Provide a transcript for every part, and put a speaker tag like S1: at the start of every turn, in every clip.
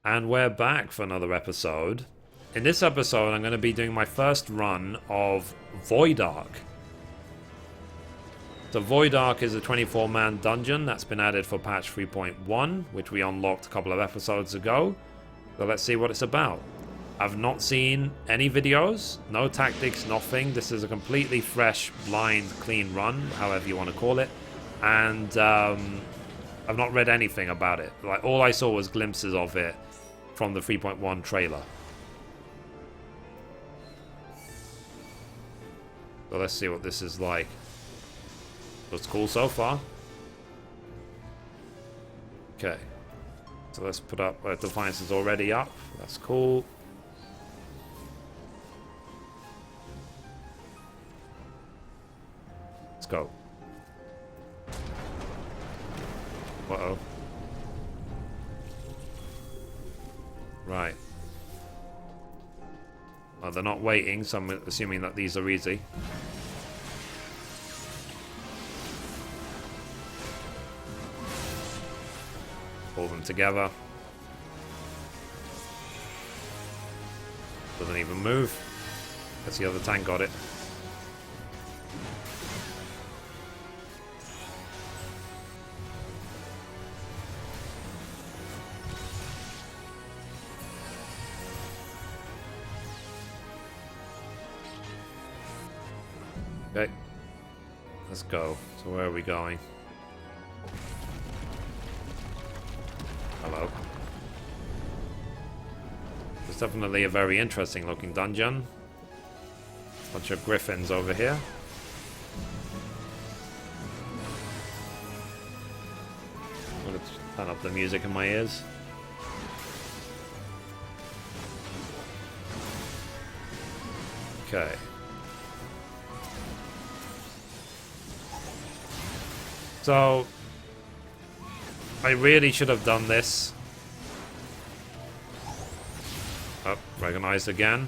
S1: And we're back for another episode. In this episode, I'm going to be doing my first run of Void Ark. So Void Ark is a 24-man dungeon that's been added for patch 3.1, which we unlocked a couple of episodes ago. So let's see what it's about. I've not seen any videos, no tactics, nothing. This is a completely fresh, blind, clean run, however you want to call it. And I've not read anything about it. Like, all I saw was glimpses of it from the 3.1 trailer. So let's see what this is like. Looks cool so far. Okay. So let's put up... Defiance is already up. That's cool. Let's go. Uh-oh. Right. Well, they're not waiting, so I'm assuming that these are easy. Pull them together. Doesn't even move. That's the other tank got it. Okay, let's go. So where are we going? Hello. It's definitely a very interesting looking dungeon. Bunch of griffins over here. I'm gonna turn up the music in my ears. Okay. So, I really should have done this. Oh, recognized again.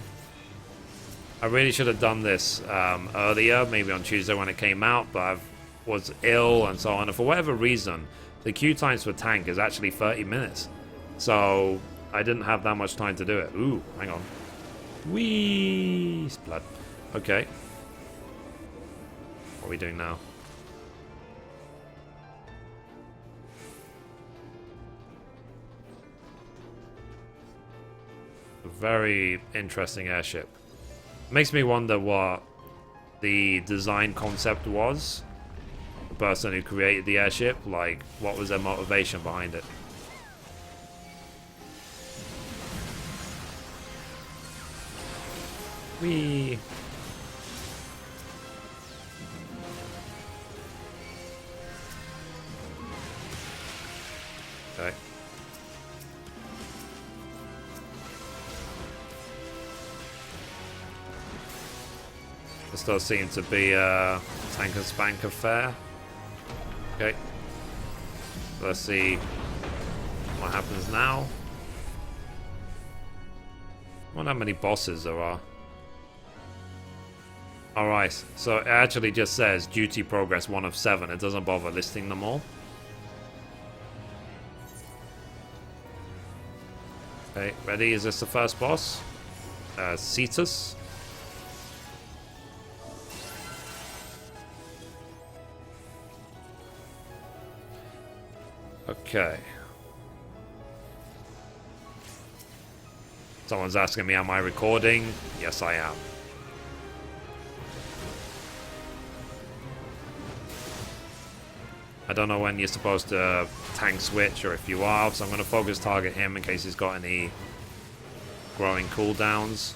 S1: I really should have done this earlier, maybe on Tuesday when it came out, but I was ill and so on. And for whatever reason, the queue times for tank is actually 30 minutes. So, I didn't have that much time to do it. Ooh, hang on. Whee! Blood. Okay. What are we doing now? Very interesting airship. Makes me wonder what the design concept was. The person who created the airship, like, what was their motivation behind it? Whee! Okay. This does seem to be a tank and spank affair. Okay. Let's see what happens now. I wonder how many bosses there are. Alright, so it actually just says duty progress 1 of 7. It doesn't bother listing them all. Okay, ready? Is this the first boss? Cetus. Okay. Someone's asking me, am I recording? Yes, I am. I don't know when you're supposed to tank switch or if you are, so I'm going to focus target him in case he's got any growing cooldowns.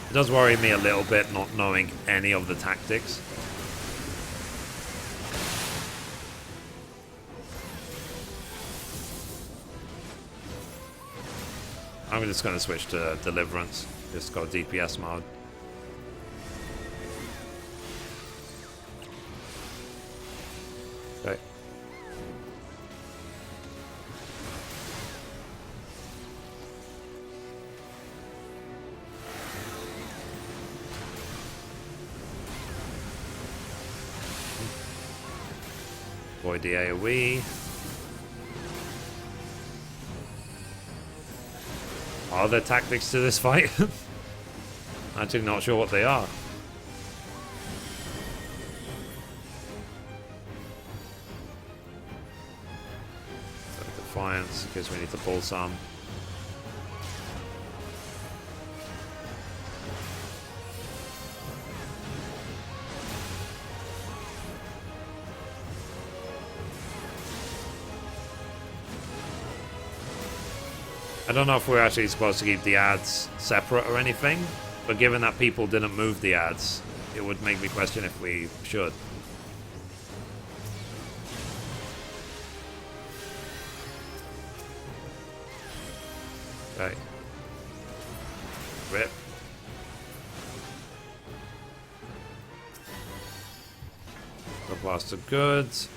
S1: It does worry me a little bit not knowing any of the tactics. I'm just going to switch to Deliverance. Just go DPS mode. Okay. avoid the AoE. Are there tactics to this fight? Actually not sure what they are. So Defiance, because we need to pull some. I don't know if we're actually supposed to keep the ads separate or anything, but given that people didn't move the ads, it would make me question if we should. Okay. Rip. The blast of goods.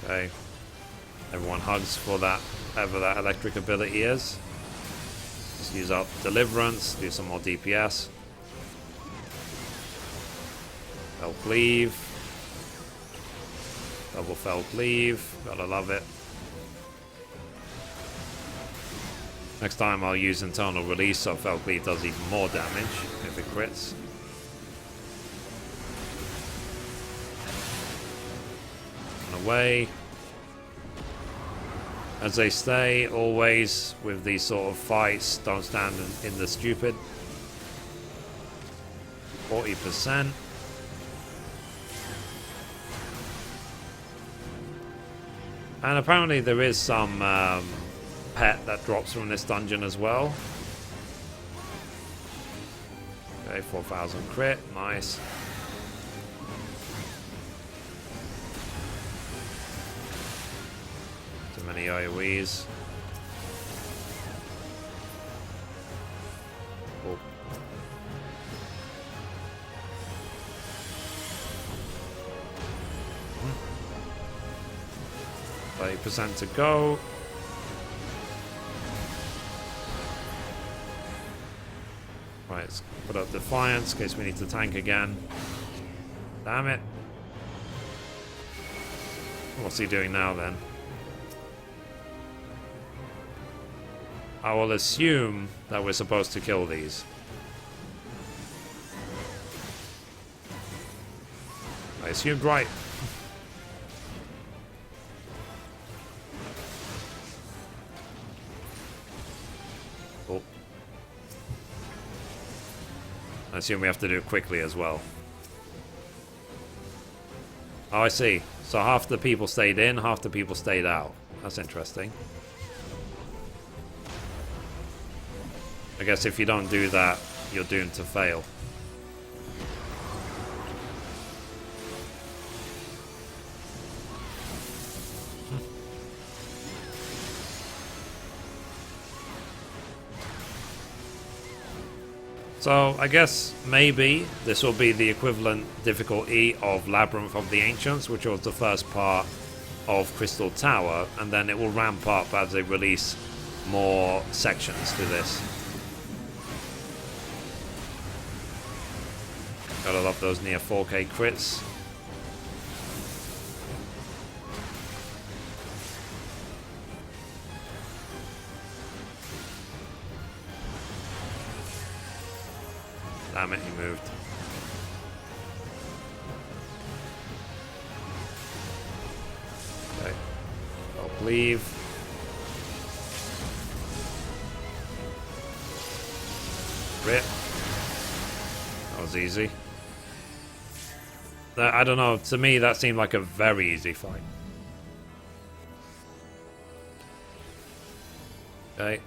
S1: Okay. Everyone hugs for that, whatever that electric ability is. Just use up Deliverance, do some more DPS. Fell Cleave. Double Fell Cleave, gotta love it. Next time I'll use Internal Release so Fell Cleave does even more damage if it crits. Away. As they say, always with these sort of fights, don't stand in the stupid. 40%. And apparently there is some pet that drops from this dungeon as well. Okay, 4,000 crit, nice. Too many AoEs. Oh. Hmm. 30% to go. Right, let's put up Defiance in case we need to tank again. Damn it. What's he doing now then? I will assume that we're supposed to kill these. I assumed right. Oh. I assume we have to do it quickly as well. Oh, I see. So half the people stayed in, half the people stayed out. That's interesting. I guess if you don't do that, you're doomed to fail. So I guess maybe this will be the equivalent difficulty of Labyrinth of the Ancients, which was the first part of Crystal Tower, and then it will ramp up as they release more sections to this. Gotta love those near 4K crits. Damn it, he moved. Okay. I'll leave. Rip. That was easy. I don't know, to me that seemed like a very easy fight. Okay.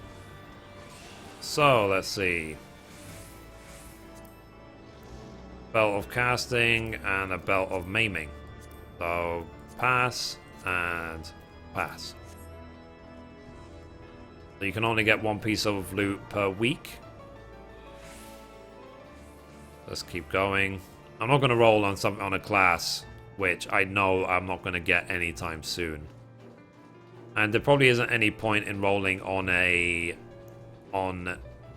S1: So, let's see. Belt of Casting and a Belt of Maiming. So, pass and pass. So you can only get one piece of loot per week. Let's keep going. I'm not going to roll on something on a class which I know I'm not going to get anytime soon. And there probably isn't any point in rolling on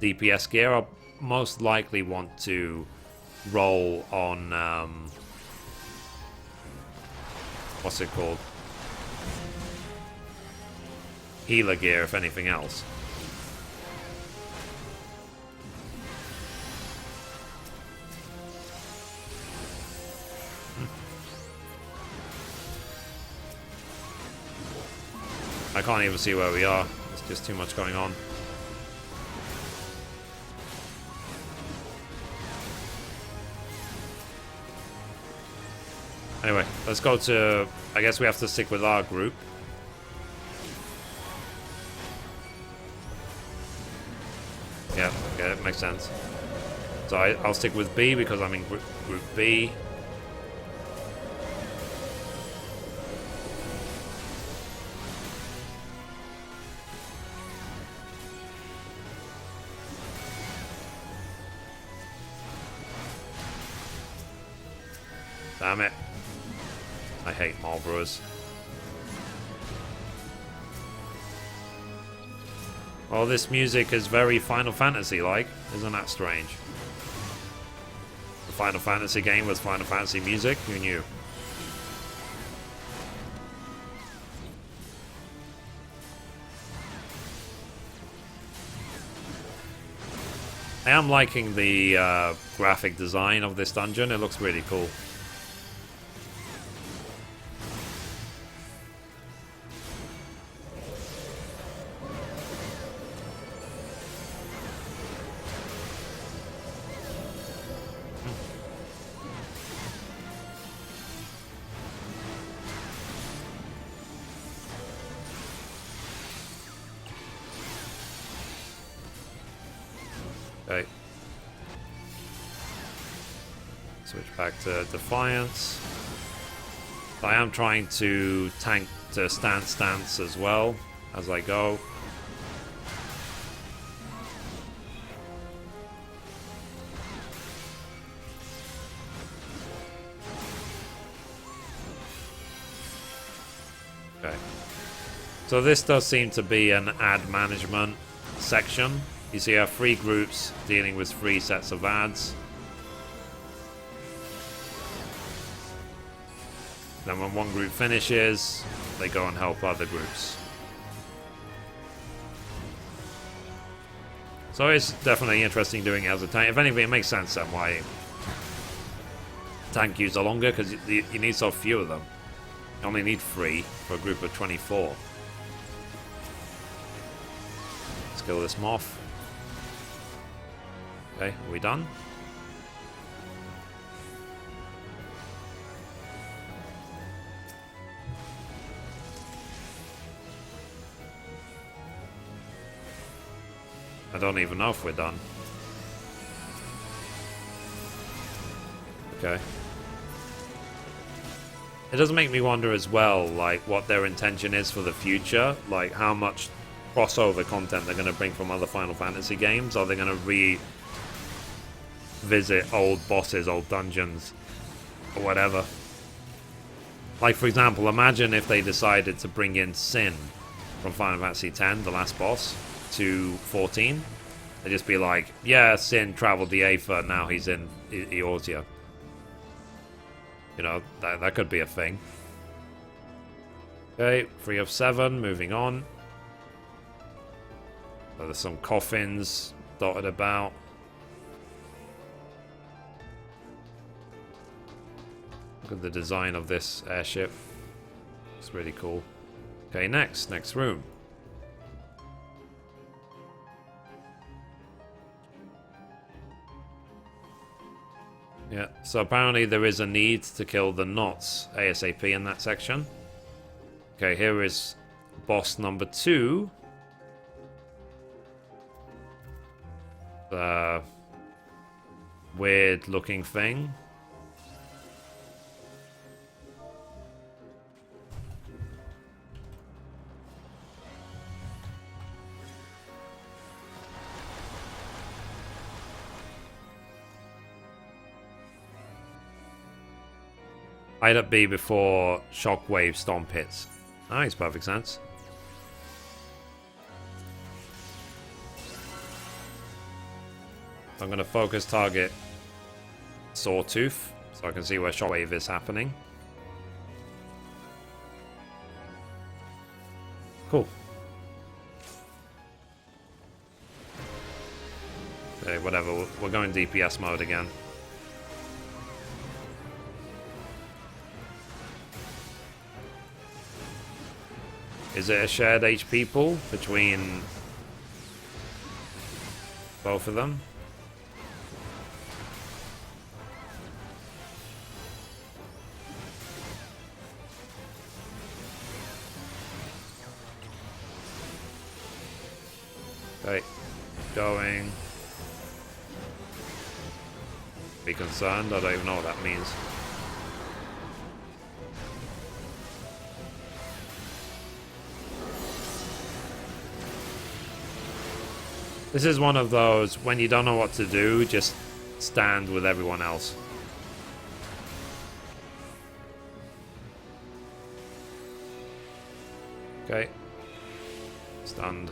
S1: DPS gear. I'll most likely want to roll on what's it called? Healer gear, if anything else. I can't even see where we are. There's just too much going on. Anyway, let's go to... I guess we have to stick with our group. Yeah, okay, that makes sense. So I'll stick with B because I'm in group B. Damn it. I hate Marlboros. Well, this music is very Final Fantasy-like. Isn't that strange? A Final Fantasy game with Final Fantasy music? Who knew? I am liking the graphic design of this dungeon. It looks really cool. Okay. Switch back to Defiance. I am trying to tank to stance as well as I go. Okay. So this does seem to be an ad management section. You see, you have 3 groups dealing with 3 sets of ads. Then when one group finishes, they go and help other groups. So it's definitely interesting doing it as a tank. If anything, it makes sense then why tank queues are longer, because you need so few of them. You only need 3 for a group of 24. Let's kill this moth. Okay, are we done? I don't even know if we're done. Okay. It does make me wonder as well, like, what their intention is for the future. Like, how much crossover content they're going to bring from other Final Fantasy games. Are they going to revisit old bosses, old dungeons, or whatever? Like, for example, imagine if they decided to bring in Sin from Final Fantasy X, the last boss, to 14. They'd just be like, yeah, Sin traveled the Aether, now he's in Eorzea. You know, that could be a thing. Okay, 3 of 7, moving on. So there's some coffins dotted about. Look at the design of this airship. It's really cool. Okay, next room. Yeah, so apparently there is a need to kill the knots ASAP in that section. Okay, here is boss number 2. The weird looking thing. I'd up B before Shockwave Stomp hits. That makes perfect sense. I'm going to focus target Sawtooth so I can see where Shockwave is happening. Cool. Okay, whatever. We're going DPS mode again. Is it a shared HP pool between both of them? Okay, going. Be concerned, I don't even know what that means. This is one of those, when you don't know what to do, just stand with everyone else. Okay. Stunned.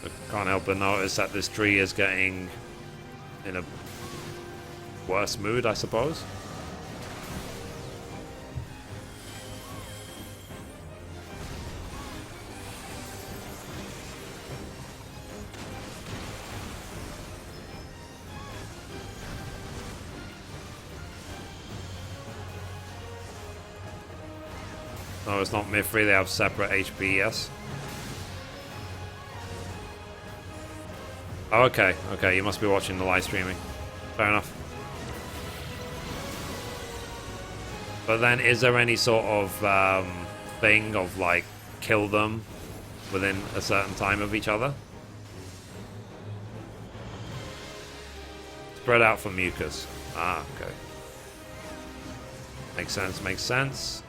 S1: I can't help but notice that this tree is getting in a worse mood, I suppose. No, it's not Mithrie, they have separate HP, yes. Oh, okay, okay, you must be watching the live streaming. Fair enough. But then, is there any sort of thing of, like, kill them within a certain time of each other? Spread out for mucus. Ah, okay. Makes sense, makes sense.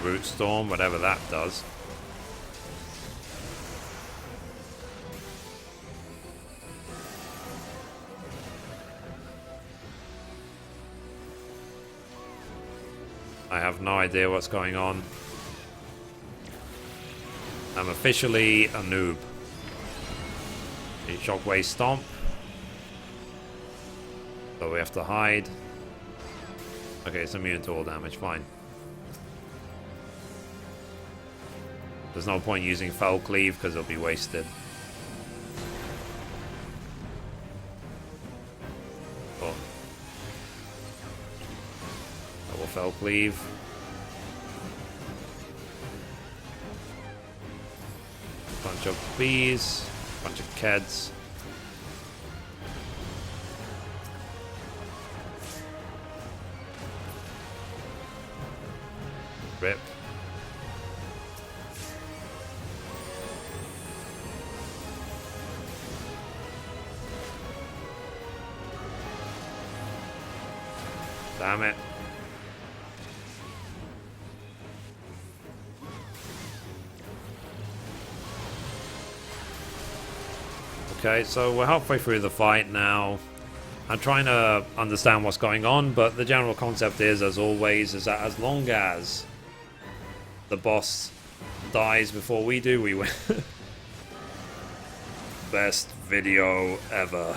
S1: Root Storm, whatever that does. I have no idea what's going on. I'm officially a noob. Shockwave Stomp. So we have to hide. Okay, it's immune to all damage, fine. There's no point using Fell Cleave because it'll be wasted. Oh. Double Fell Cleave. Bunch of bees. Bunch of Keds. Rip. Damn it. Okay, so we're halfway through the fight now. I'm trying to understand what's going on, but the general concept is, as always, is that as long as the boss dies before we do, we win. Best video ever.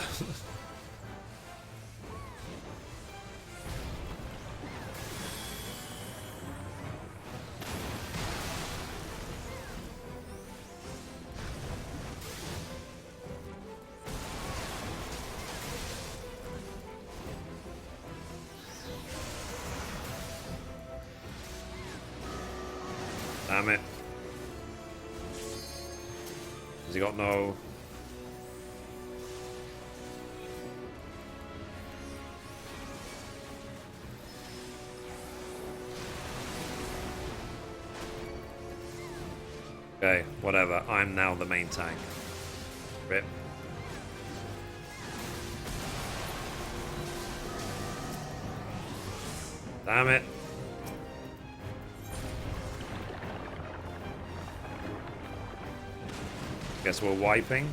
S1: Damn it. Has he got no... Okay, whatever. I'm now the main tank. Rip. Damn it. Guess we're wiping.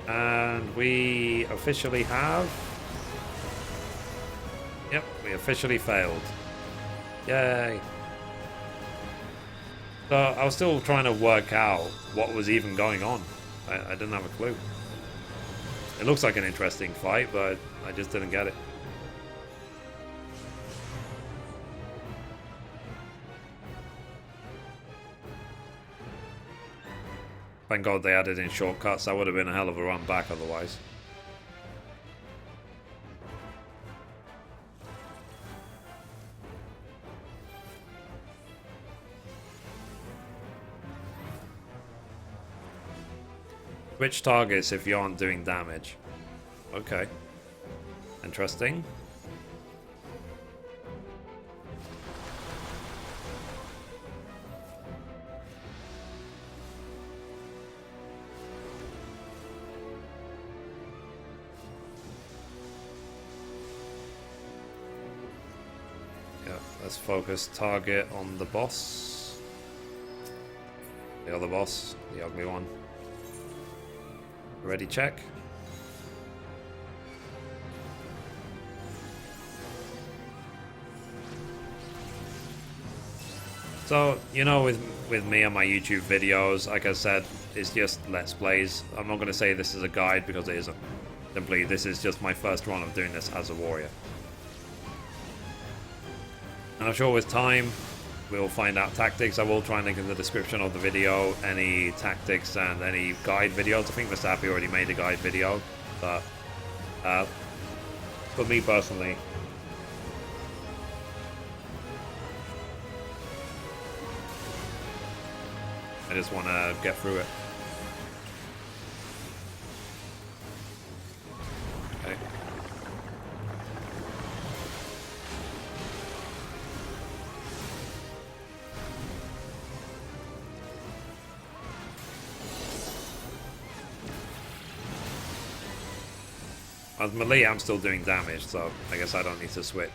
S1: And we officially have... Yep, we officially failed. Yay. So I was still trying to work out what was even going on. I didn't have a clue. It looks like an interesting fight, but I just didn't get it. Thank God they added in shortcuts. That would have been a hell of a run back otherwise. Switch targets if you aren't doing damage. Okay. Interesting. Yeah, let's focus target on the boss. The other boss, the ugly one. Ready, check. So, you know, with me and my YouTube videos, like I said, it's just Let's Plays. I'm not going to say this is a guide because it isn't. Simply, this is just my first run of doing this as a warrior. And I'm sure with time, we'll find out tactics. I will try and link in the description of the video any tactics and any guide videos. I think Mr. Happy already made a guide video, but for me personally, I just want to get through it. Okay. As melee, I'm still doing damage, so I guess I don't need to switch.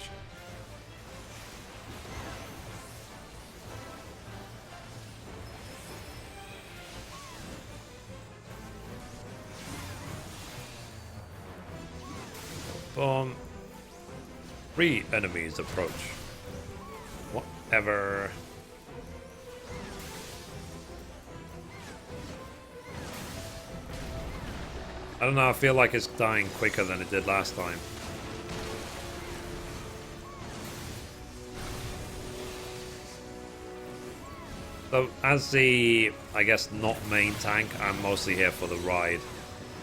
S1: Boom. 3 enemies approach. Whatever. I don't know, I feel like it's dying quicker than it did last time. So, as the, I guess, not main tank, I'm mostly here for the ride.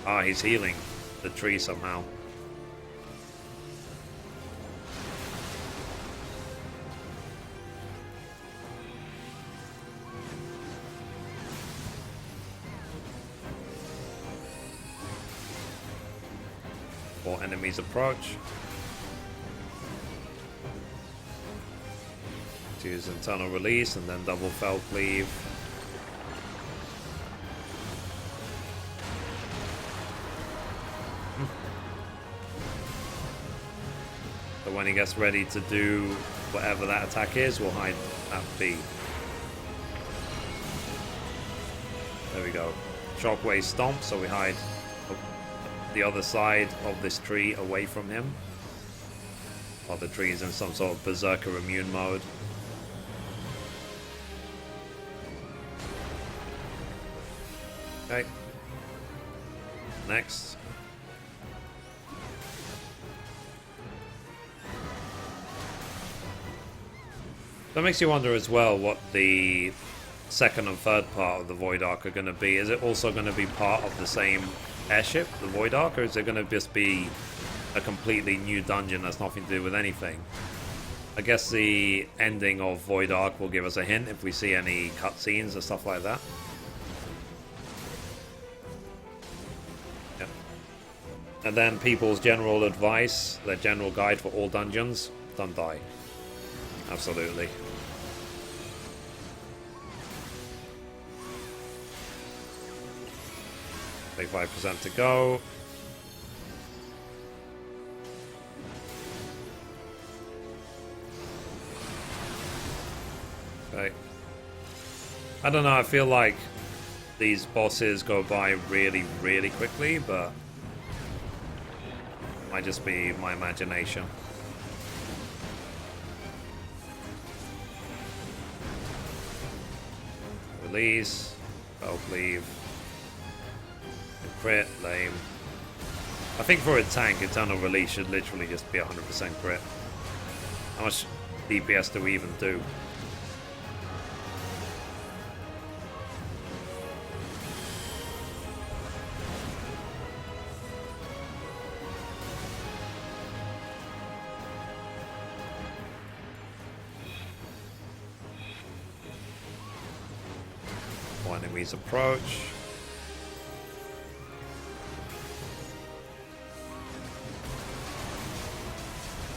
S1: Ah, he's healing the tree somehow. Enemies approach. To use internal release and then double fell cleave. So when he gets ready to do whatever that attack is, we'll hide at B. There we go. Shockwave stomp, so we hide the other side of this tree away from him, while the tree is in some sort of berserker immune mode. Okay. Next. That makes you wonder as well what the second and third part of the Void Ark are going to be. Is it also going to be part of the same airship, the Void Ark, or is it going to just be a completely new dungeon that's nothing to do with anything? I guess the ending of Void Ark will give us a hint if we see any cutscenes or stuff like that. Yeah. And then people's general advice, their general guide for all dungeons, don't die. Absolutely. 25% to go. Okay. I don't know, I feel like these bosses go by really, really quickly, but it might just be my imagination. Release. Oh, leave. Crit, lame. I think for a tank, Eternal Release should literally just be 100% crit. How much DPS do we even do? One enemy's approach.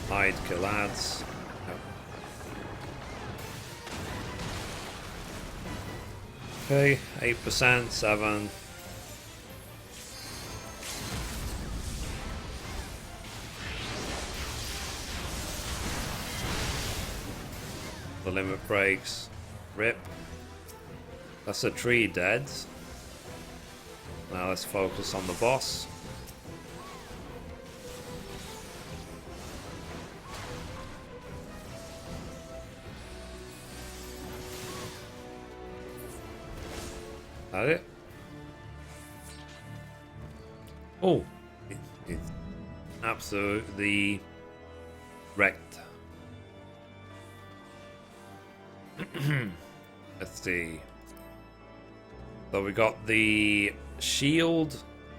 S1: Hide, kill ads. Yep. Okay, 8%, 7. The limit breaks. Rip. That's a tree dead. Now let's focus on the boss. That it? Oh, it's absolutely wrecked. Let's see. So we got the shield,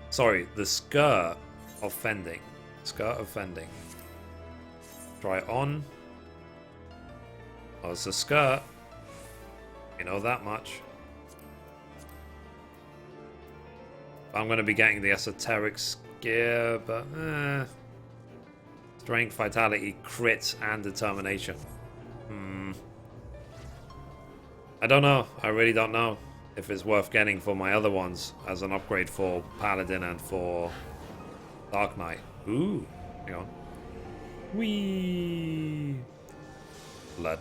S1: sorry, the skirt of fending. Skirt of fending. Try it on. Oh, it's a skirt. You know that much. I'm going to be getting the esoteric gear, but strength, vitality, crit, and determination. I don't know. I really don't know if it's worth getting for my other ones as an upgrade for Paladin and for Dark Knight. Ooh, hang on. Whee! Blood.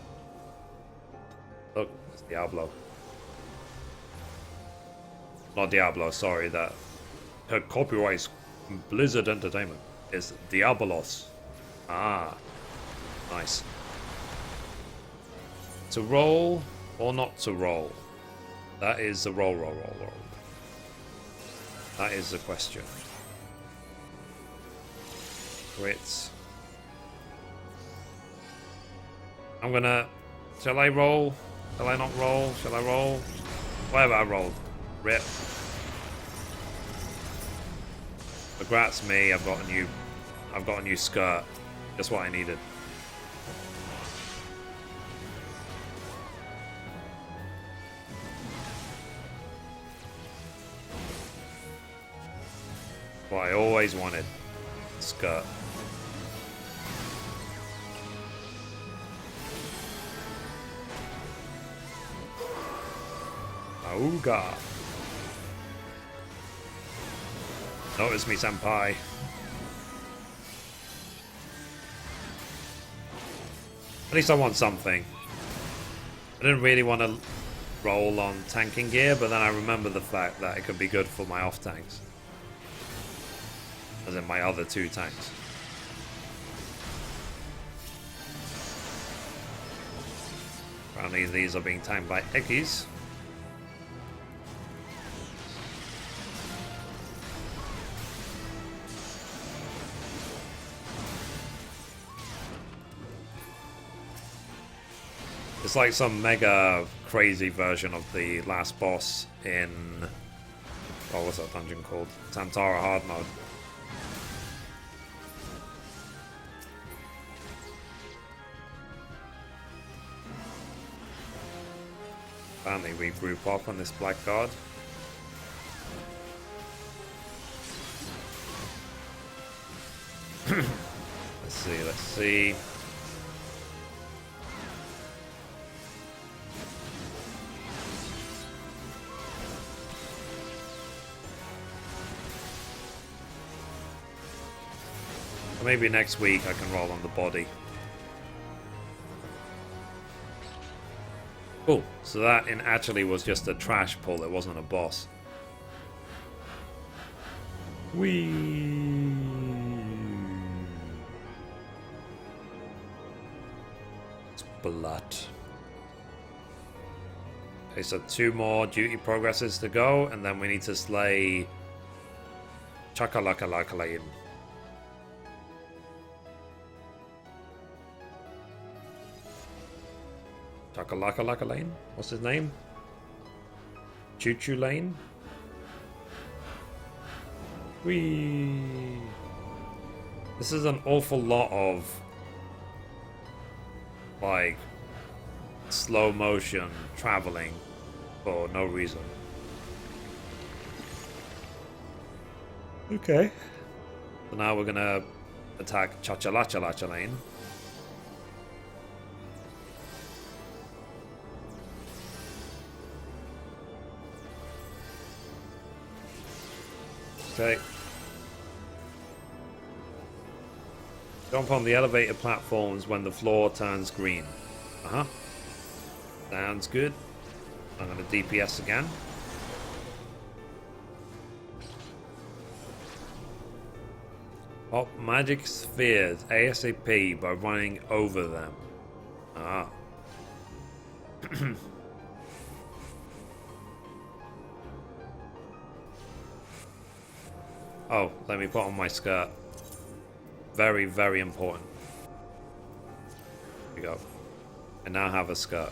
S1: Look, it's Diablo. Not Diablo, sorry, that her copyright Blizzard Entertainment is Diabolos. Ah, nice. To roll or not to roll? That is the roll. That is the question. Crits. I'm gonna... Shall I roll? Shall I not roll? Shall I roll? Whatever, I rolled. Rip. Congrats me, I've got a new skirt. Just what I needed. What I always wanted. Skirt. Auga. Notice me, senpai. At least I want something. I didn't really want to roll on tanking gear, but then I remember the fact that it could be good for my off tanks. As in my other two tanks. Apparently these are being tanked by Eckies. It's like some mega crazy version of the last boss in... Oh, what's that dungeon called? Tantara hard mode. Apparently we group up on this blackguard. Let's see. So maybe next week I can roll on the body. Cool. So that actually was just a trash pull. It wasn't a boss. Whee! It's blood. Okay, so 2 more duty progresses to go, and then we need to slay Chakalaka-Laka-Lane. Chakalaka-Laka-Lane? What's his name? Choo-Choo Lane? Whee! This is an awful lot of, like, slow motion traveling for no reason. Okay. So now we're gonna attack Chachalacha Lane. Okay. Jump on the elevator platforms when the floor turns green. Uh-huh. Sounds good. I'm gonna DPS again. Pop magic spheres ASAP by running over them. Ah. Oh, let me put on my skirt. Very, very important. Here we go. I now have a skirt.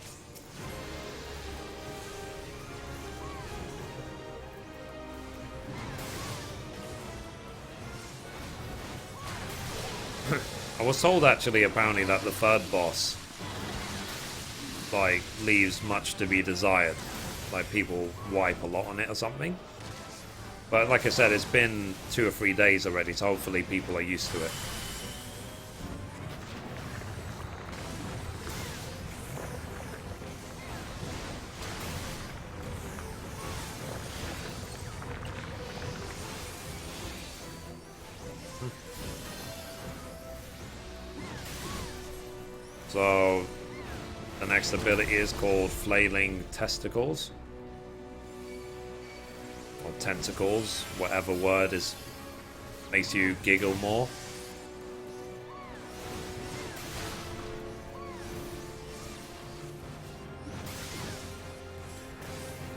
S1: I was told actually apparently that the 3rd boss like leaves much to be desired. Like people wipe a lot on it or something. But like I said, it's been 2 or 3 days already, so hopefully people are used to it. So the next ability is called Flailing Testicles. Or tentacles, whatever word is makes you giggle more.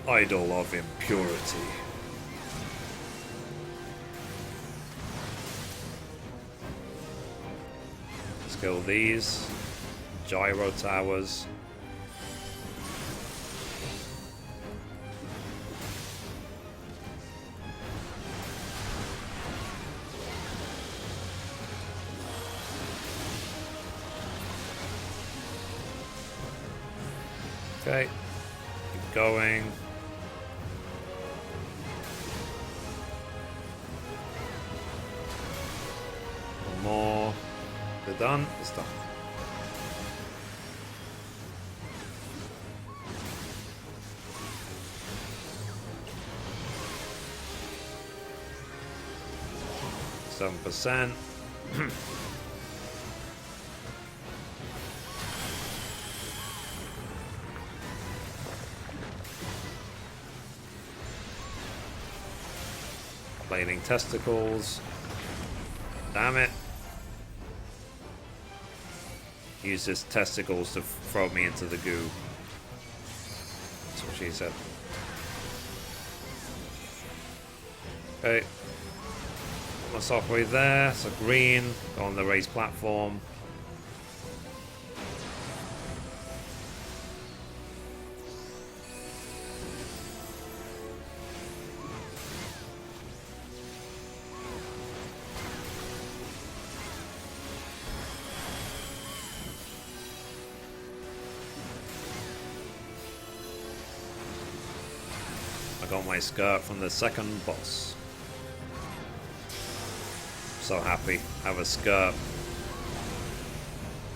S1: Idol of impurity. Let's kill these. Gyro towers. Okay, keep going. One more. They're done. It's done. %. Flailing testicles. Damn it. Use his testicles to throw me into the goo. That's what she said. Okay. Put myself right there. So green. Go on the raised platform. I got my skirt from the 2nd boss. So happy. I have a skirt.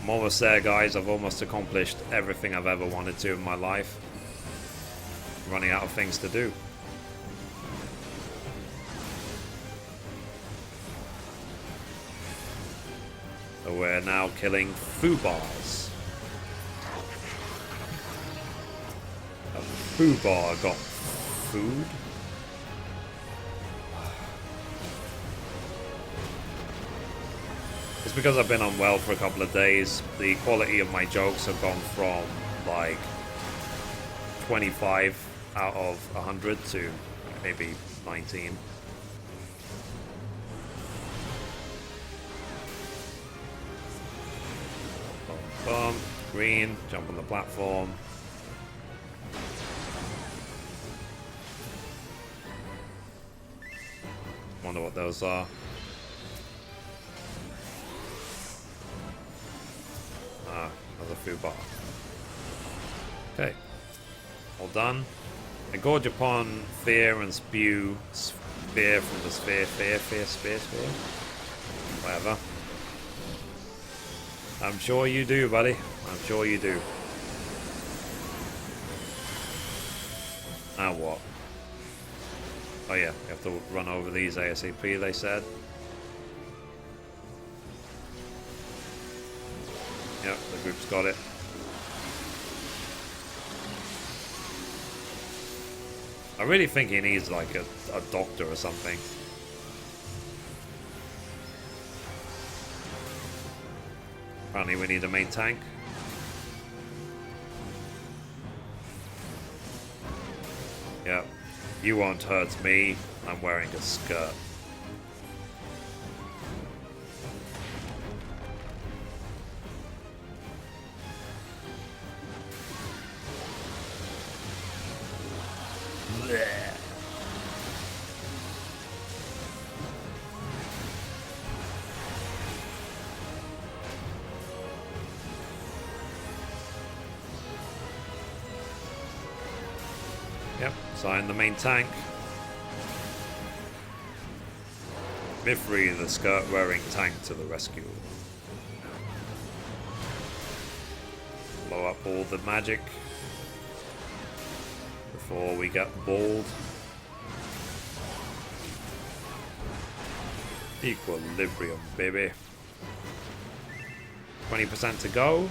S1: I'm almost there, guys. I've almost accomplished everything I've ever wanted to in my life. I'm running out of things to do. So we're now killing Fubars. A Fubar got food. It's because I've been unwell for a couple of days. The quality of my jokes have gone from like 25 out of 100 to maybe 19. Boom, green, jump on the platform. Wonder what those are. Ah, another food bar. Okay, all done. I gorge upon fear and spew fear from the sphere, sphere. Whatever. I'm sure you do, buddy. I'm sure you do. Now what? Oh yeah, you have to run over these ASAP, they said. Yep, the group's got it. I really think he needs like a doctor or something. Apparently we need a main tank. Yep. You won't hurt me. I'm wearing a skirt. Blech. Yep, sign the main tank. Mithrie, the skirt-wearing tank, to the rescue. Blow up all the magic before we get balled. Equilibrium, baby. 20% to go.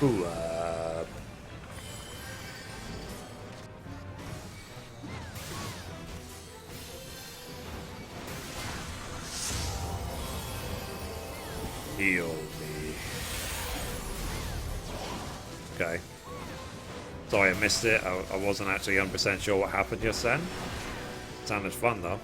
S1: Ooh, heal me. Okay. Sorry I missed it. I wasn't actually 100% sure what happened just then. Sounded fun though.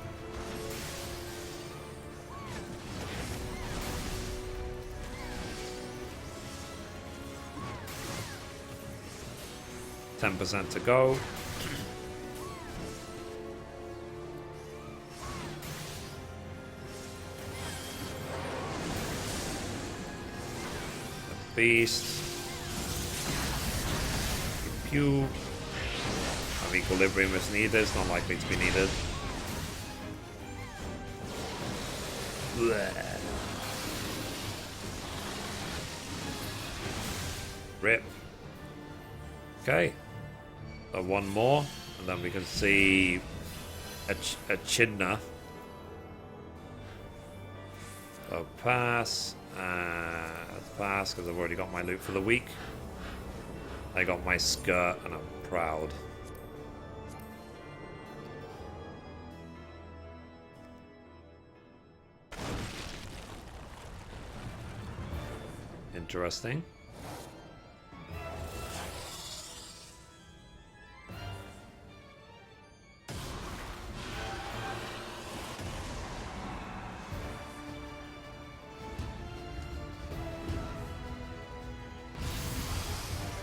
S1: %10 to go. The beast. Pew. Have equilibrium if needed. It's not likely to be needed. Blech. Rip. Okay. So one more, and then we can see a Echidna. So pass, and pass, because I've already got my loot for the week. I got my skirt, and I'm proud. Interesting.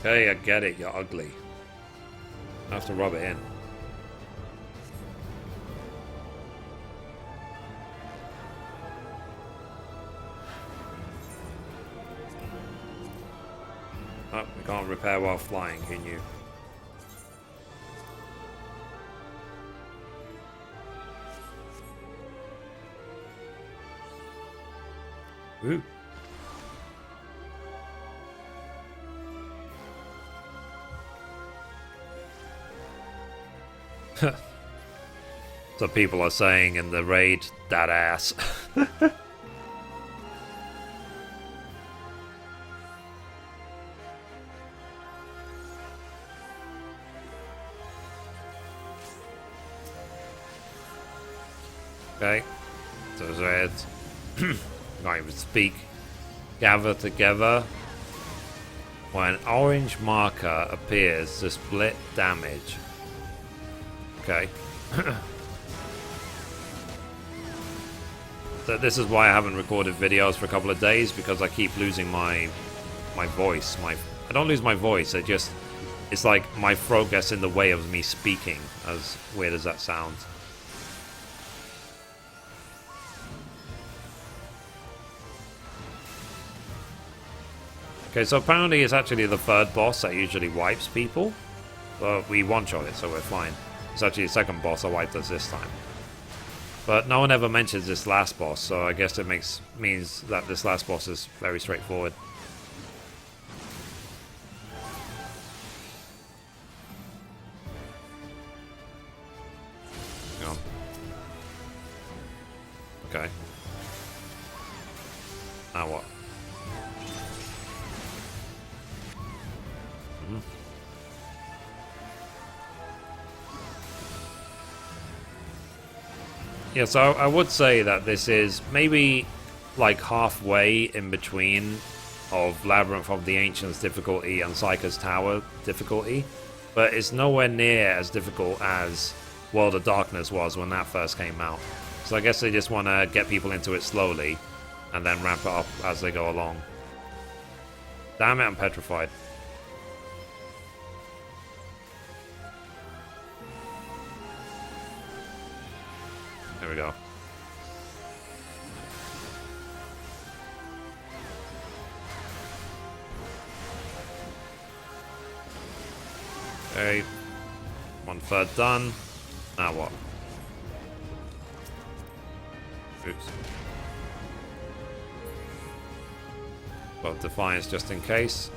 S1: Okay, I get it, you're ugly. I have to rub it in. Oh, we can't repair while flying, can you? Ooh. So people are saying in the raid, that ass. Okay. So red. Can't even speak. Gather together. When orange marker appears to split damage. Okay. So this is why I haven't recorded videos for a couple of days, because I keep losing my voice. I don't lose my voice, it's like my throat gets in the way of me speaking, as weird as that sounds. Okay, so apparently it's actually the third boss that usually wipes people, but we one-shot it, so we're fine. It's actually the second boss that wiped us this time. But no one ever mentions this last boss, so I guess it means that this last boss is very straightforward. Hang on. Okay. Now what? Yeah, so I would say that this is maybe like halfway in between of Labyrinth of the Ancients difficulty and Psycho's Tower difficulty, but it's nowhere near as difficult as World of Darkness was when that first came out. So I guess they just want to get people into it slowly and then ramp it up as they go along. Damn it, I'm petrified. There we go. Okay. 1/3 done. Now what? Oops. Got Defiance just in case.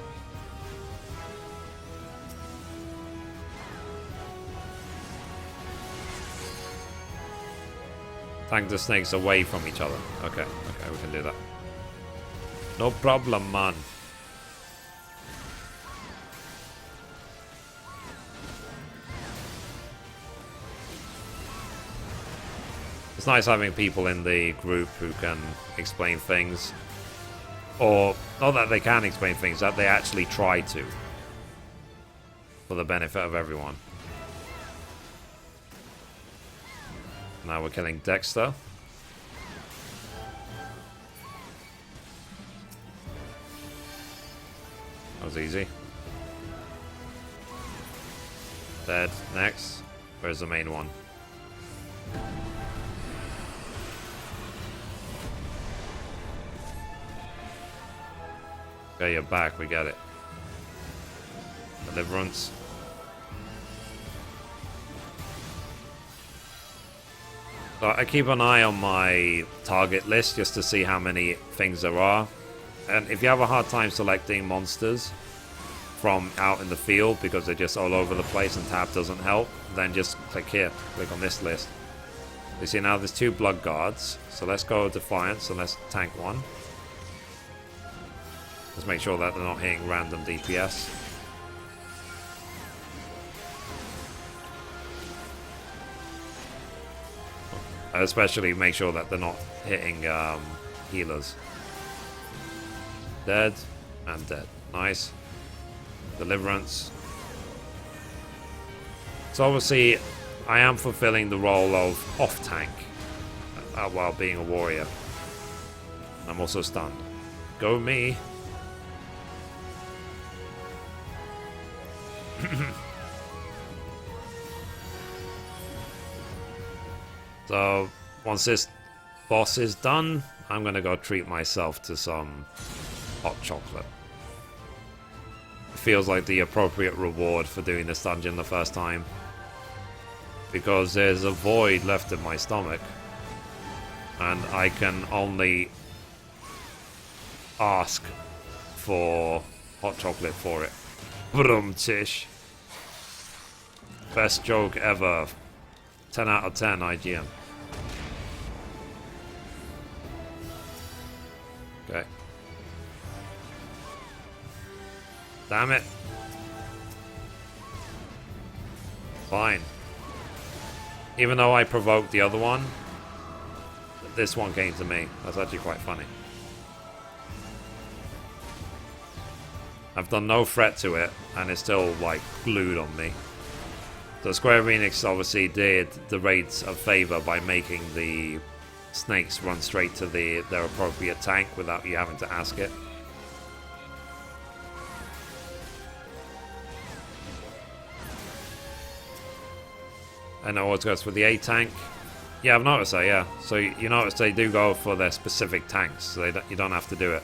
S1: Tank the snakes away from each other. Okay, we can do that. No problem, man. It's nice having people in the group who can explain things. Or, not that they can explain things, that they actually try to. For the benefit of everyone. Now we're killing Dexter. That was easy. Dead. Next. Where's the main one? Okay, you're back. We get it. Deliverance. So I keep an eye on my target list just to see how many things there are. And if you have a hard time selecting monsters from out in the field because they're just all over the place and tab doesn't help, then just click here. Click on this list. You see now there's 2 blood guards. So let's go Defiance and let's tank one. Let's make sure that they're not hitting random DPS. Especially make sure that they're not hitting healers. Dead and dead. Nice. Deliverance. So obviously I am fulfilling the role of off-tank while being a warrior. I'm also stunned. Go me. So, once this boss is done, I'm gonna go treat myself to some hot chocolate. It feels like the appropriate reward for doing this dungeon the first time. Because there's a void left in my stomach. And I can only ask for hot chocolate for it. Brum tish. Best joke ever. 10 out of 10 IGN. Okay. Damn it. Fine. Even though I provoked the other one, this one came to me. That's actually quite funny. I've done no threat to it, and it's still, like, glued on me. So Square Enix obviously did the raids a favor by making the snakes run straight to their appropriate tank without you having to ask it. And it always goes for the A tank. Yeah, I've noticed that, yeah. So you notice they do go for their specific tanks, so you don't have to do it.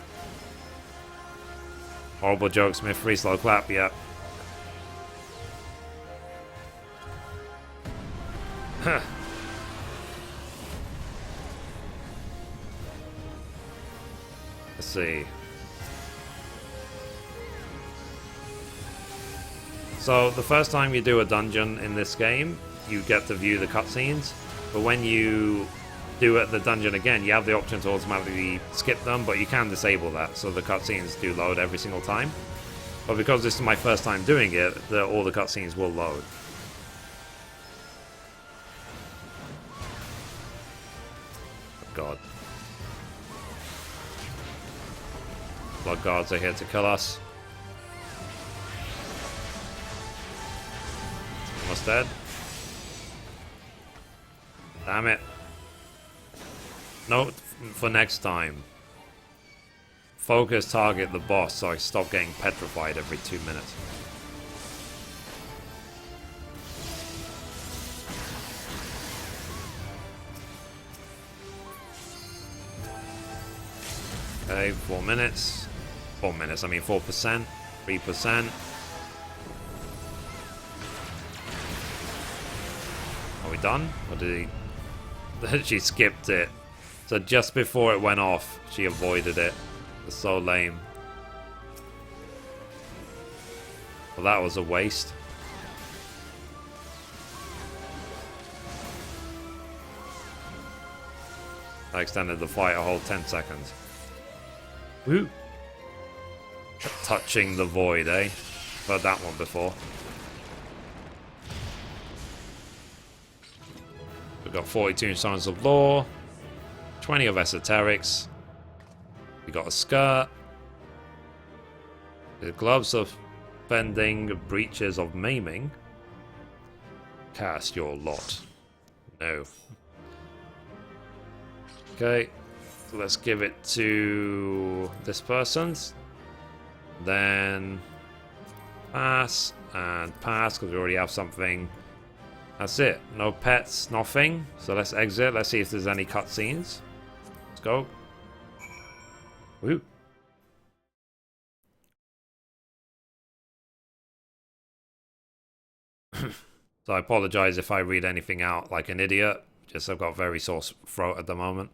S1: Horrible jokes, Mithrie, slow clap, yeah. Huh. Let's see. So the first time you do a dungeon in this game, you get to view the cutscenes, but when you do the dungeon again, you have the option to automatically skip them, but you can disable that, so the cutscenes do load every single time. But because this is my first time doing it, all the cutscenes will load. God. Blood guards are here to kill us. Almost dead. Damn it. Note for next time. Focus target the boss so I stop getting petrified every 2 minutes. Okay, 4 minutes. 4 minutes, I mean 4%, 3%. Are we done? Or did he... She skipped it. So just before it went off, she avoided it. It's so lame. Well, that was a waste. I extended the fight a whole 10 seconds. Woo! Touching the void, eh? Heard that one before. We've got 42 Signs of Law, 20 of Esoterics. We got a skirt. The gloves of bending, breaches of maiming. Cast your lot. No. Okay. So let's give it to this person's. Then pass and pass because we already have something. That's it. No pets, nothing. So let's exit. Let's see if there's any cutscenes. Let's go. Woo. So I apologize if I read anything out like an idiot. Just I've got very sore throat at the moment.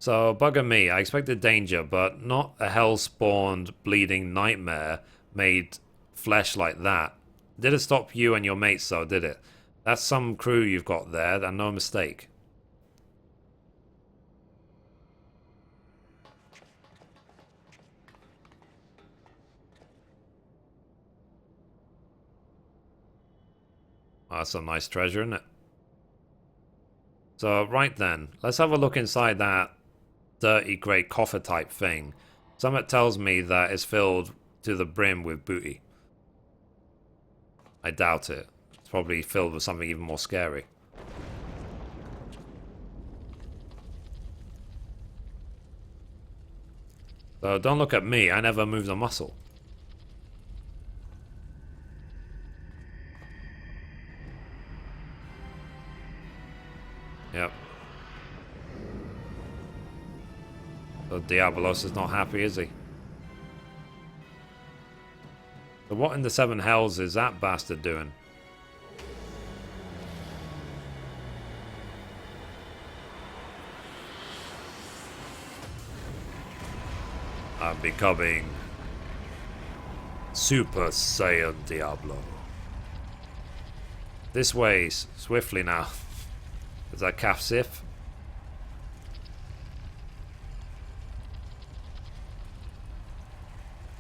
S1: So, bugger me, I expected danger, but not a hell-spawned bleeding nightmare made flesh like that. Didn't stop you and your mates though, did it? That's some crew you've got there, and no mistake. Oh, that's some nice treasure, isn't it? So, right then, let's have a look inside that dirty great coffer type thing. Something tells me that it's filled to the brim with booty. I doubt it. It's probably filled with something even more scary. So don't look at me, I never moved a muscle. Yep. So Diabolos is not happy, is he? So what in the seven hells is that bastard doing? I'm becoming Super Saiyan Diablo. This way, swiftly now. Is that Calf Sif?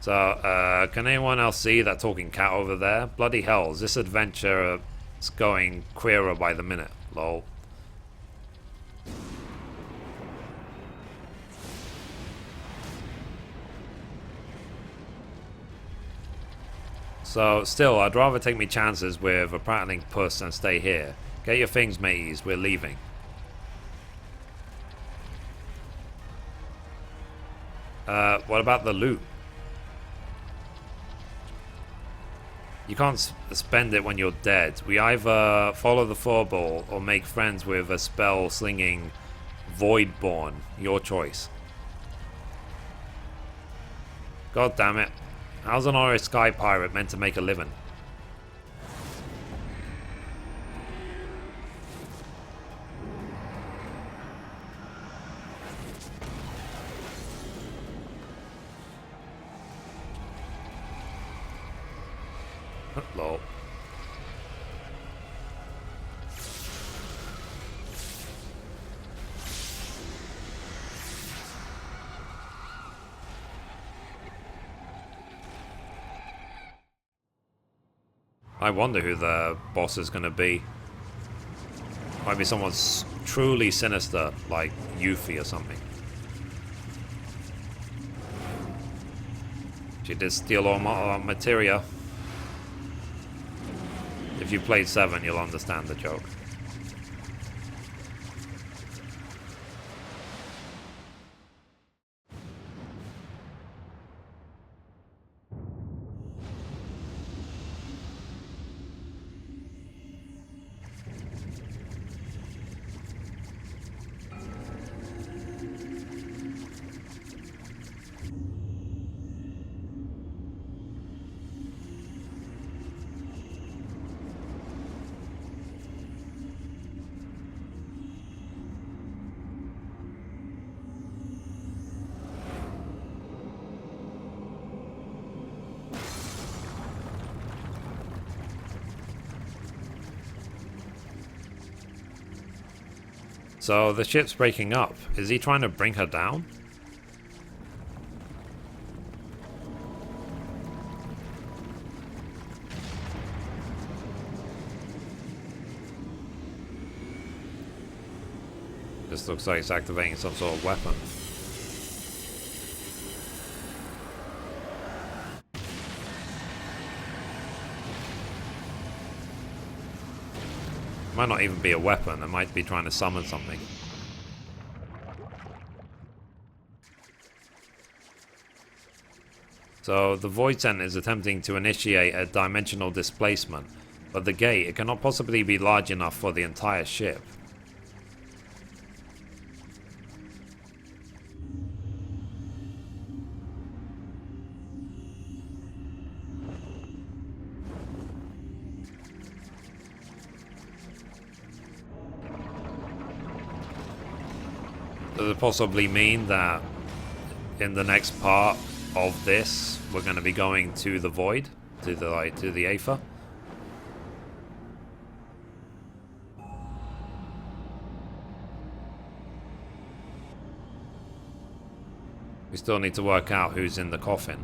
S1: So, can anyone else see that talking cat over there? Bloody hell, this adventure is going queerer by the minute. Lol. So, still, I'd rather take me chances with a prattling puss than stay here. Get your things, mateys. We're leaving. What about the loot? You can't spend it when you're dead. We either follow the furball or make friends with a spell-slinging Voidborn. Your choice. God damn it. How's an Irish sky pirate meant to make a living? Lol. I wonder who the boss is going to be. Might be someone truly sinister, like Yuffie or something. She did steal all my materia. If you played 7, you'll understand the joke. So the ship's breaking up. Is he trying to bring her down? This looks like it's activating some sort of weapon. Might not even be a weapon. It might be trying to summon something. So the Void Center is attempting to initiate a dimensional displacement, but the gate, it cannot possibly be large enough for the entire ship. Does it possibly mean that in the next part of this, we're going to be going to the Void, to the Aether? We still need to work out who's in the coffin.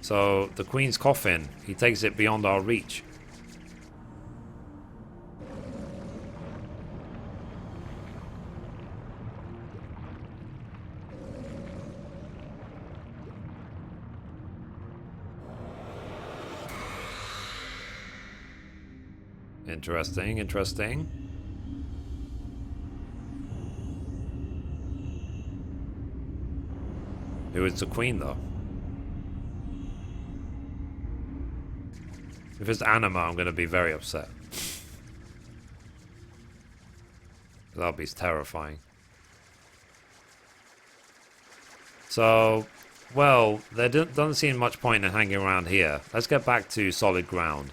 S1: So the Queen's coffin, he takes it beyond our reach. Interesting, interesting. Who is the Queen, though? If it's Anima, I'm going to be very upset. That'll be terrifying. So, well, there doesn't seem much point in hanging around here. Let's get back to solid ground.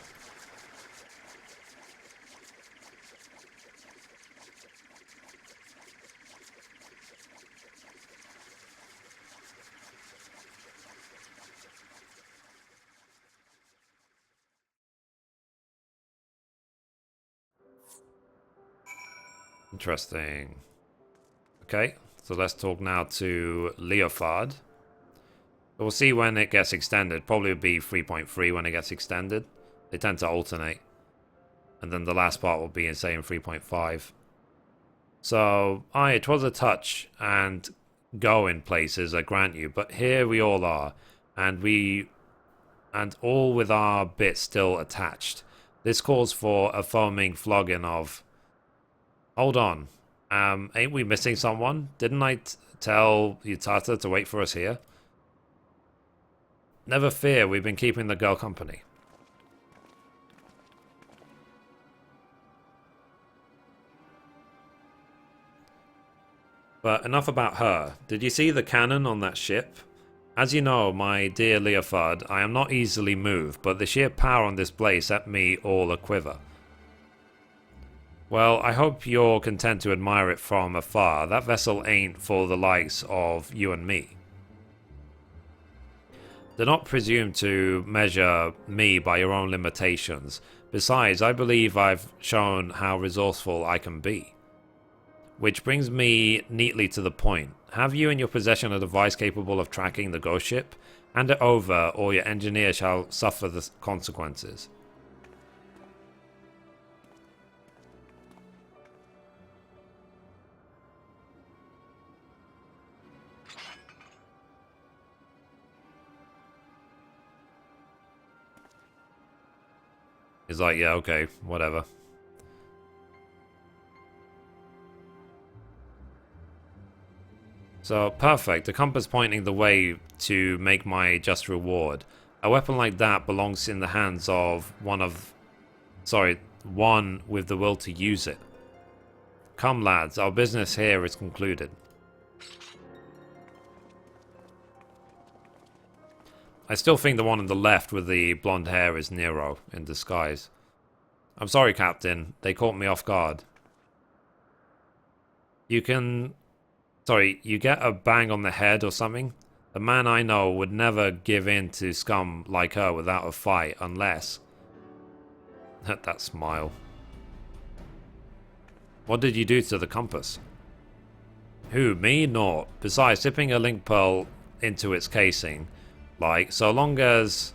S1: Interesting. Okay, so let's talk now to Leofard. We'll see when it gets extended. Probably will be 3.3 when it gets extended. They tend to alternate. And then the last part will be in, say, in 3.5. So, it was a touch and go in places, I grant you. But here we all are. And all with our bits still attached. This calls for a foaming flogging of... Hold on. Ain't we missing someone? Didn't I tell Yutata to wait for us here? Never fear, we've been keeping the girl company. But enough about her. Did you see the cannon on that ship? As you know, my dear Leofard, I am not easily moved, but the sheer power on display set me all a-quiver. Well, I hope you're content to admire it from afar. That vessel ain't for the likes of you and me. Do not presume to measure me by your own limitations. Besides, I believe I've shown how resourceful I can be. Which brings me neatly to the point. Have you in your possession a device capable of tracking the ghost ship? Hand it over, or your engineer shall suffer the consequences. He's like, yeah, okay, whatever. So, perfect. The compass pointing the way to make my just reward. A weapon like that belongs in the hands of one with the will to use it. Come, lads, our business here is concluded. I still think the one on the left with the blonde hair is Nero in disguise. I'm sorry, Captain. They caught me off guard. You get a bang on the head or something? The man I know would never give in to scum like her without a fight, unless... That smile. What did you do to the compass? Who, me? Naught. Besides, sipping a link pearl into its casing... Like, so long as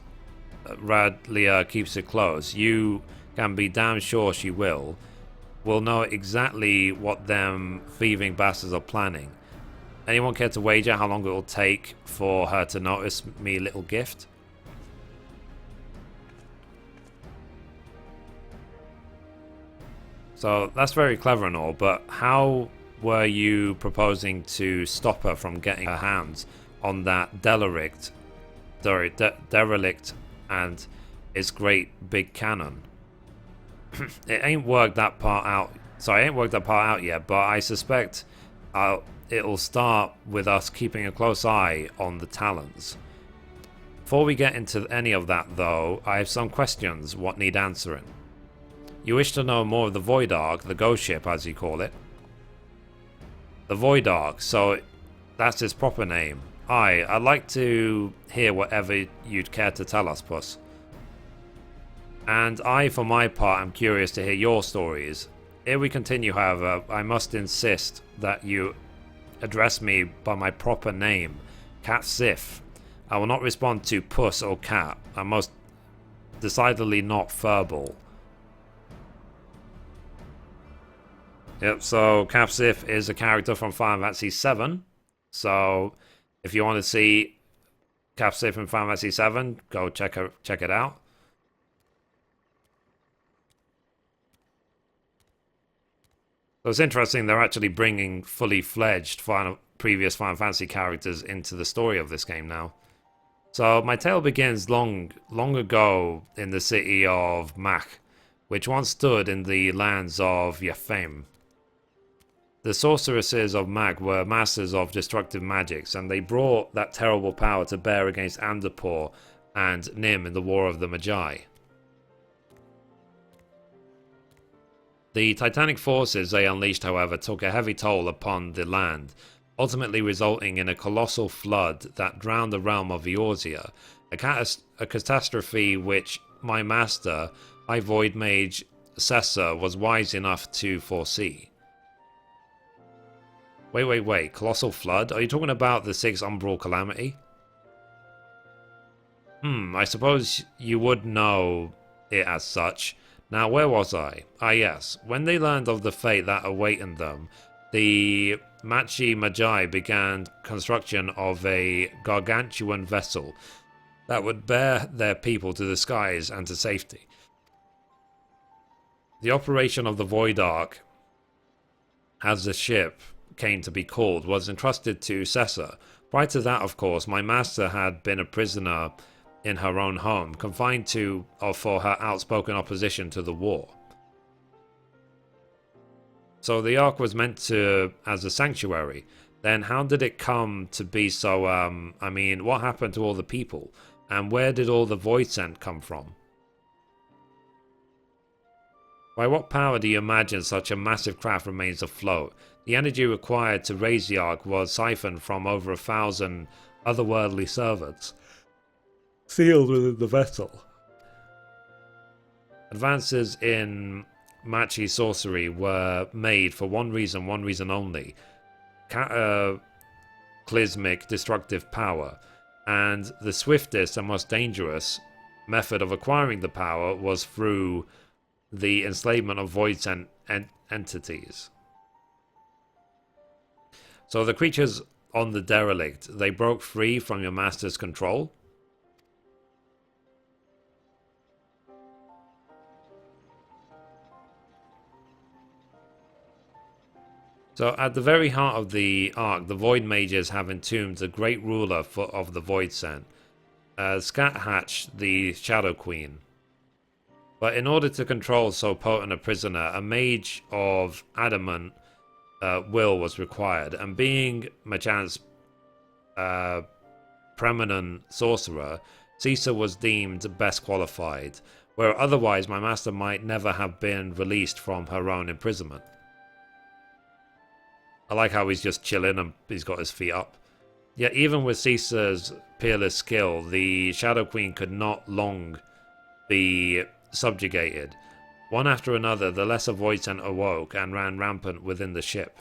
S1: Radlia keeps it close, you can be damn sure she will know exactly what them thieving bastards are planning. Anyone care to wager how long it will take for her to notice me little gift? So, that's very clever and all, but how were you proposing to stop her from getting her hands on that derelict and its great big cannon? It ain't worked that part out. Sorry, I ain't worked that part out yet, but I suspect it'll start with us keeping a close eye on the Talons. Before we get into any of that, though, I have some questions what need answering. You wish to know more of the Void Ark, the ghost ship, as you call it. The Void Ark, so that's its proper name. Aye, I'd like to hear whatever you'd care to tell us, Puss. And I, for my part, am curious to hear your stories. Ere we continue, however, I must insist that you address me by my proper name, Cat Sif. I will not respond to Puss or Cat. I'm most decidedly not verbal. Yep, so Cat Sif is a character from Final Fantasy XIV. So if you want to see Cat Sif in Final Fantasy XIV, go check it out. So it's interesting they're actually bringing fully fledged previous Final Fantasy characters into the story of this game now. So my tale begins long ago in the city of Mak, which once stood in the lands of Yafem. The sorceresses of Mak were masters of destructive magics, and they brought that terrible power to bear against Andapur and Nim in the War of the Magi. The titanic forces they unleashed, however, took a heavy toll upon the land, ultimately resulting in a colossal flood that drowned the realm of Eorzea, a catastrophe which my master, High Void Mage Cessa, was wise enough to foresee. Wait. Colossal Flood? Are you talking about the 6th Umbral Calamity? I suppose you would know it as such. Now, where was I? Ah, yes. When they learned of the fate that awaited them, the Machi Magi began construction of a gargantuan vessel that would bear their people to the skies and to safety. The operation of the Void Ark, as the ship came to be called, was entrusted to Cessa. Prior to that, of course, my master had been a prisoner in her own home, confined to or for her outspoken opposition to the war. So the Ark was meant to as a sanctuary. Then how did it come to be so, I mean, what happened to all the people? And where did all the Void Scent come from? By what power do you imagine such a massive craft remains afloat? The energy required to raise the Ark was siphoned from over 1,000 otherworldly servants, sealed within the vessel. Advances in Machi sorcery were made for one reason only: cataclysmic destructive power, and the swiftest and most dangerous method of acquiring the power was through the enslavement of void entities. So the creatures on the derelict, they broke free from your master's control. So at the very heart of the Ark, the Void Mages have entombed the great ruler of the Void Scent, Scathatch, the Shadow Queen. But in order to control so potent a prisoner, a mage of adamant will was required, and being Machan's preeminent sorcerer, Caesar was deemed best qualified, where otherwise my master might never have been released from her own imprisonment. I like how he's just chilling and he's got his feet up. Yet even with Caesar's peerless skill, the Shadow Queen could not long be subjugated. One after another, the lesser Void Scent awoke and ran rampant within the ship.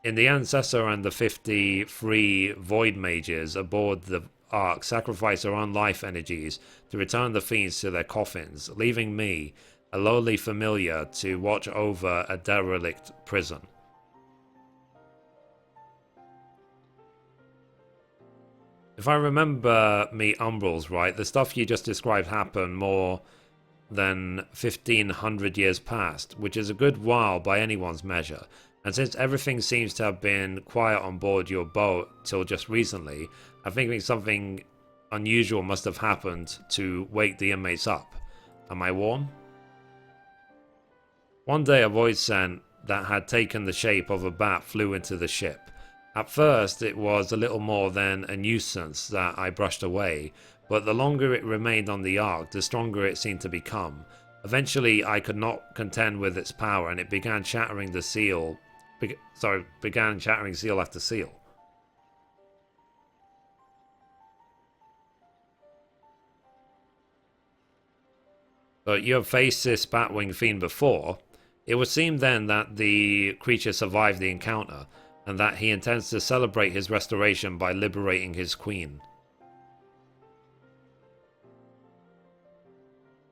S1: In the end, Cessa and the 53 Void Mages aboard the Ark sacrificed their own life energies to return the fiends to their coffins, leaving me, a lowly familiar, to watch over a derelict prison. If I remember me Umbrals right, the stuff you just described happened more than 1,500 years past, which is a good while by anyone's measure. And since everything seems to have been quiet on board your boat till just recently, I'm thinking something unusual must have happened to wake the inmates up. Am I warm? One day a void scent that had taken the shape of a bat flew into the ship. At first it was a little more than a nuisance that I brushed away, but the longer it remained on the Ark, the stronger it seemed to become. Eventually I could not contend with its power, and it began shattering seal after seal. So you have faced this Batwing Fiend before. It would seem then that the creature survived the encounter, and that he intends to celebrate his restoration by liberating his queen.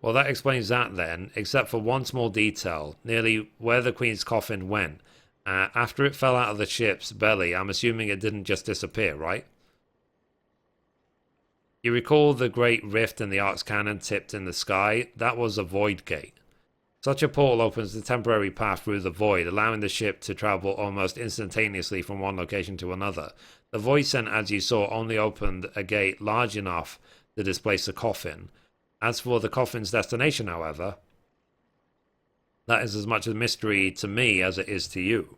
S1: Well, that explains that then, except for one small detail, nearly where the queen's coffin went. After it fell out of the ship's belly, I'm assuming it didn't just disappear, right? You recall the great rift in the Ark's cannon tipped in the sky? That was a void gate. Such a portal opens the temporary path through the void, allowing the ship to travel almost instantaneously from one location to another. The void scent, as you saw, only opened a gate large enough to displace the coffin. As for the coffin's destination, however, that is as much a mystery to me as it is to you.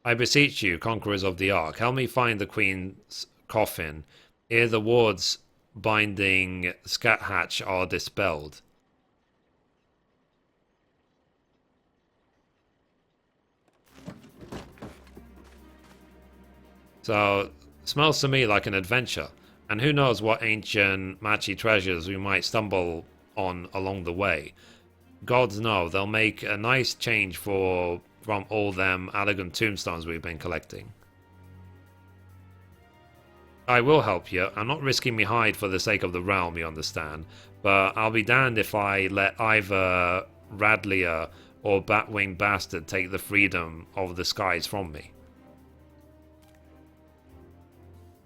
S1: I beseech you, conquerors of the Ark, help me find the Queen's coffin, ere the wards binding Scathatch are dispelled. So, smells to me like an adventure, and who knows what ancient Machi treasures we might stumble on along the way. gods know, they'll make a nice change from all them elegant tombstones we've been collecting. I will help you. I'm not risking me hide for the sake of the realm, you understand. But I'll be damned if I let either Radlier or Batwing Bastard take the freedom of the skies from me.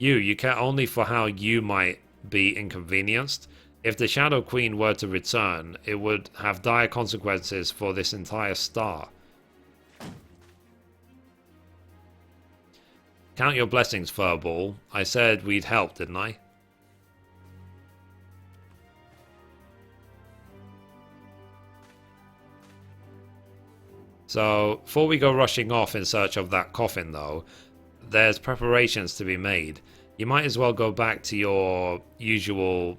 S1: You care only for how you might be inconvenienced. If the Shadow Queen were to return, it would have dire consequences for this entire star. Count your blessings, Furball. I said we'd help, didn't I? So, before we go rushing off in search of that coffin, though, there's preparations to be made. You might as well go back to your usual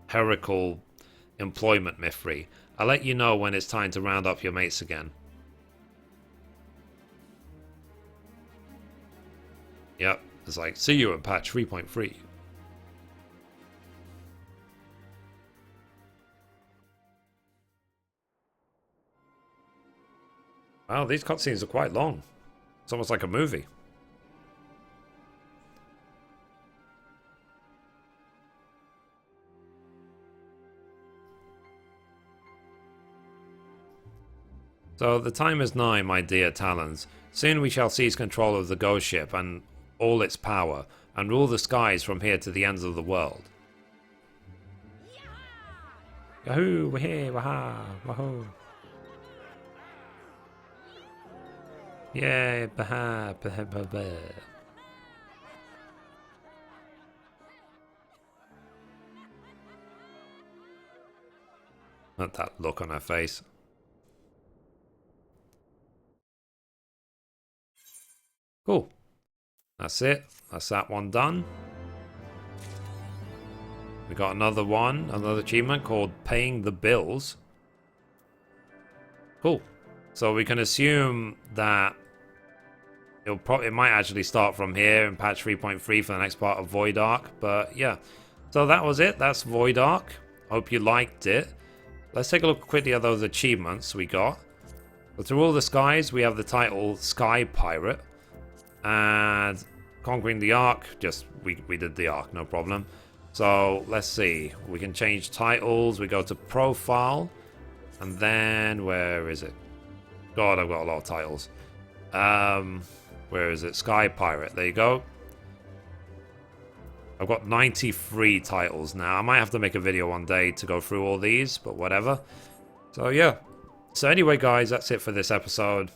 S1: heretical employment, Mithrie. I'll let you know when it's time to round up your mates again. Yep, it's like, see you in patch 3.3. Wow, these cutscenes are quite long. It's almost like a movie. So the time is nigh, my dear Talons. Soon we shall seize control of the ghost ship and all its power, and rule the skies from here to the ends of the world. Yahoo! We're here! Waha! Wahoo! Yay! Baha! Baha! Baha! Not that look on her face. Cool. That's it. That's that one done. We got another one, another achievement called Paying the Bills. Cool. So we can assume that it might actually start from here in patch 3.3 for the next part of Void Ark. But yeah. So that was it. That's Void Ark. Hope you liked it. Let's take a look quickly at those achievements we got. So through all the skies, we have the title Sky Pirate. And conquering the Ark, we did the Ark, no problem. So let's see, we can change titles. We go to profile, and then where is it? God, I've got a lot of titles. Where is it? Sky Pirate. There you go. I've got 93 titles now. I might have to make a video one day to go through all these, but whatever. So yeah. So anyway, guys, that's it for this episode.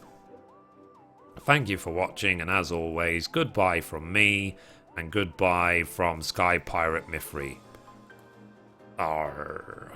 S1: Thank you for watching, and as always, goodbye from me, and goodbye from Sky Pirate Mithrie. Arr.